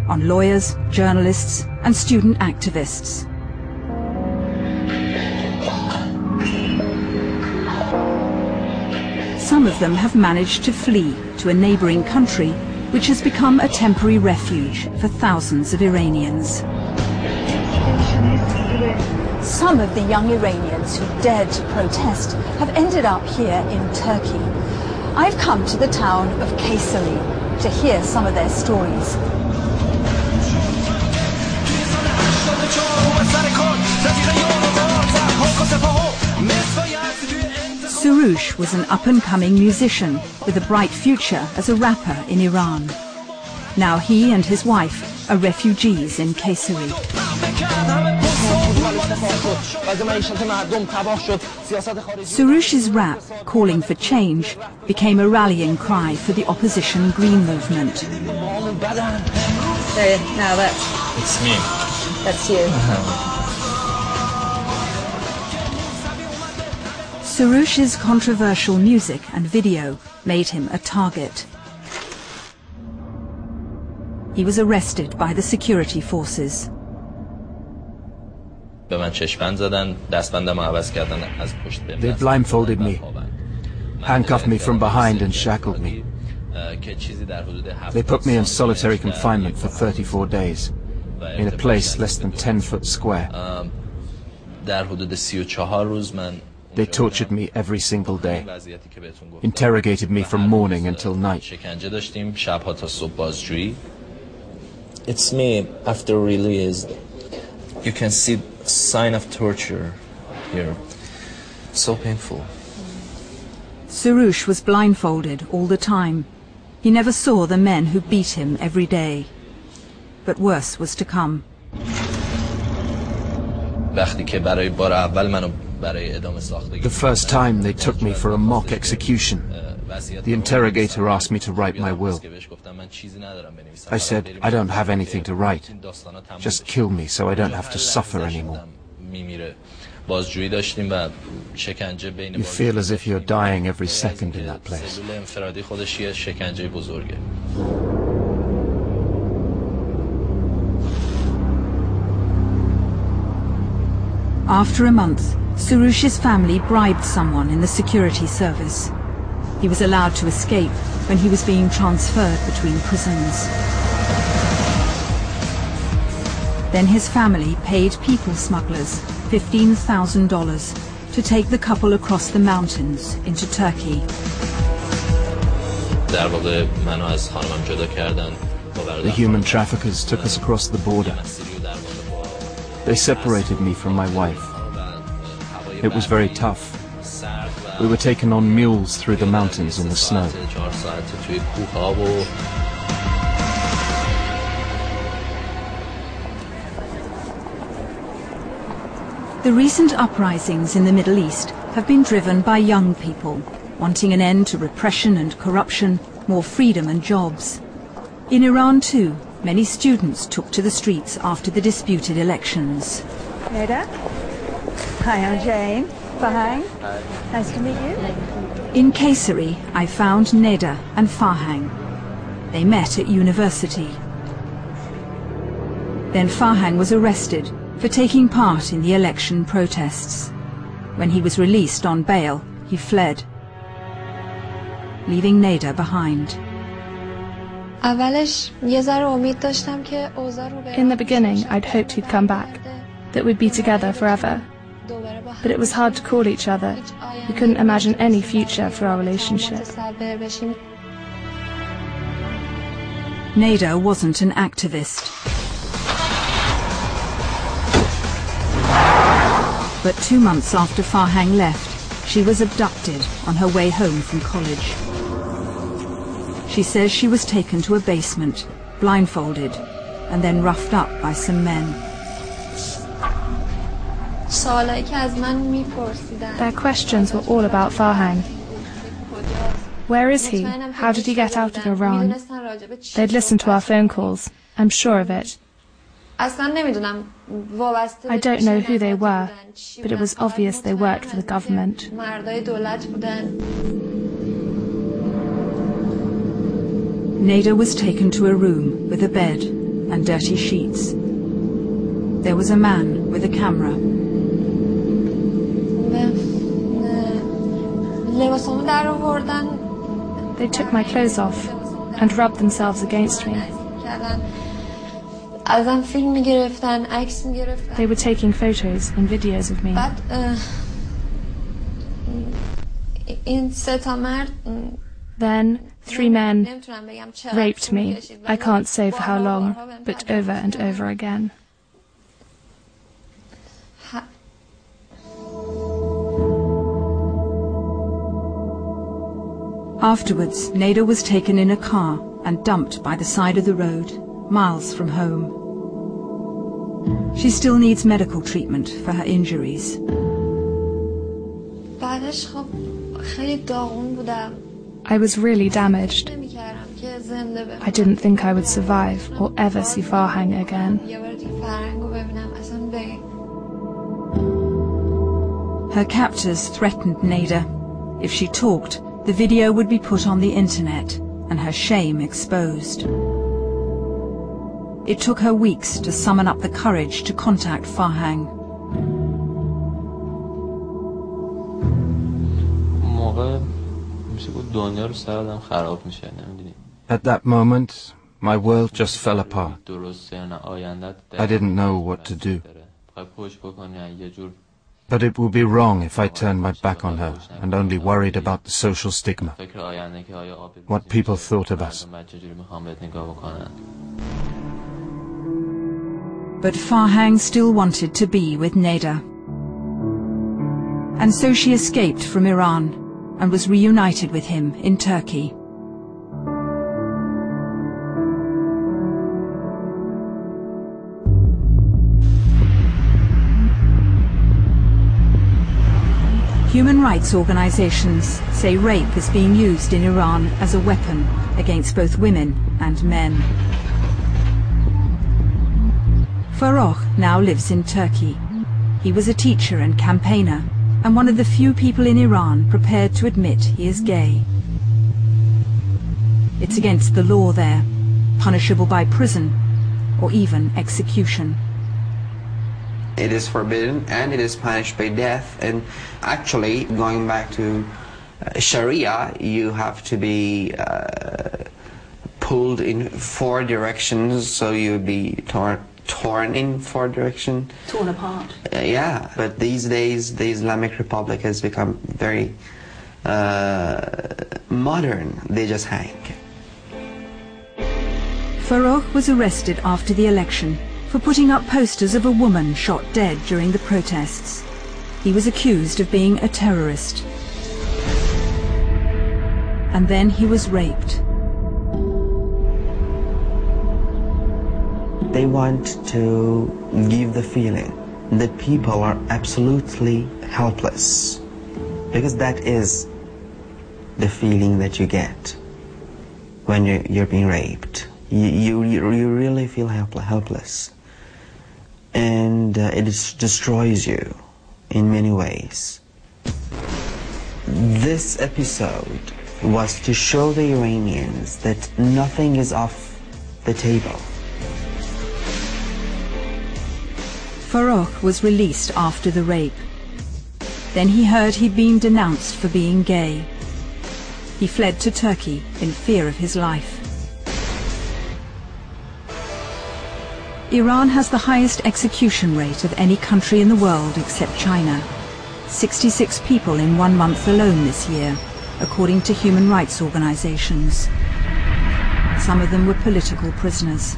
on lawyers, journalists and student activists. Some of them have managed to flee to a neighbouring country which has become a temporary refuge for thousands of Iranians. Some of the young Iranians who dared to protest have ended up here in Turkey. I've come to the town of Kayseri to hear some of their stories. Surush was an up-and-coming musician with a bright future as a rapper in Iran. Now he and his wife are refugees in Kayseri. Surush's rap, calling for change, became a rallying cry for the opposition Green movement. Hey, now It's me. that's you. Surush's controversial music and video made him a target. He was arrested by the security forces. They blindfolded me, handcuffed me from behind and shackled me. They put me in solitary confinement for 34 days, in a place less than 10 foot square. They tortured me every single day, interrogated me from morning until night. It's me after release. You can see sign of torture here. So painful. Surush was blindfolded all the time. He never saw the men who beat him every day. But worse was to come. The first time they took me for a mock execution, the interrogator asked me to write my will. I said, I don't have anything to write. Just kill me so I don't have to suffer anymore. You feel as if you're dying every second in that place. After a month, Surush's family bribed someone in the security service. He was allowed to escape when he was being transferred between prisons. Then his family paid people smugglers $15,000 to take the couple across the mountains into Turkey. The human traffickers took us across the border. They separated me from my wife. It was very tough. We were taken on mules through the mountains in the snow. The recent uprisings in the Middle East have been driven by young people, wanting an end to repression and corruption, more freedom and jobs. In Iran too, many students took to the streets after the disputed elections. Neda? Hi, I'm Jane. Fahang. Hi. Nice to meet you. In Kayseri, I found Neda and Fahang. They met at university. Then Fahang was arrested for taking part in the election protests. When he was released on bail, he fled, leaving Neda behind. In the beginning, I'd hoped he'd come back, that we'd be together forever. But it was hard to call each other. We couldn't imagine any future for our relationship. Neda wasn't an activist. But 2 months after Fahang left, she was abducted on her way home from college. She says she was taken to a basement, blindfolded, and then roughed up by some men. Their questions were all about Fahang. Where is he? How did he get out of Iran? They'd listened to our phone calls. I'm sure of it. I don't know who they were, but it was obvious they worked for the government. Neda was taken to a room with a bed. and dirty sheets. There was a man with a camera. They took my clothes off and rubbed themselves against me. They were taking photos and videos of me. Then 3 men raped me. I can't say for how long, but over and over again. Afterwards, Neda was taken in a car and dumped by the side of the road, miles from home. She still needs medical treatment for her injuries. I was really damaged. I didn't think I would survive or ever see Farhang again. Her captors threatened Neda. If she talked, the video would be put on the internet and her shame exposed. It took her weeks to summon up the courage to contact Farhang. At that moment, my world just fell apart. I didn't know what to do. But it would be wrong if I turned my back on her and only worried about the social stigma, what people thought of us. But Farhang still wanted to be with Neda. And so she escaped from Iran and was reunited with him in Turkey. Human rights organizations say rape is being used in Iran as a weapon against both women and men. Farokh now lives in Turkey. He was a teacher and campaigner, and one of the few people in Iran prepared to admit he is gay. It's against the law there, punishable by prison or even execution. It is forbidden and it is punished by death. And actually, going back to Sharia, you have to be pulled in 4 directions, so you'll be torn in 4 directions. Torn apart. Yeah, but these days the Islamic Republic has become very modern. They just hang. Farokh was arrested after the election for putting up posters of a woman shot dead during the protests. He was accused of being a terrorist. And then he was raped. They want to give the feeling that people are absolutely helpless, because that is the feeling that you get when you're being raped. You really feel helpless. And it destroys you in many ways. This episode was to show the Iranians that nothing is off the table. Farokh was released after the rape. Then he heard he'd been denounced for being gay. He fled to Turkey in fear of his life. Iran has the highest execution rate of any country in the world except China. 66 people in 1 month alone this year, according to human rights organizations. Some of them were political prisoners.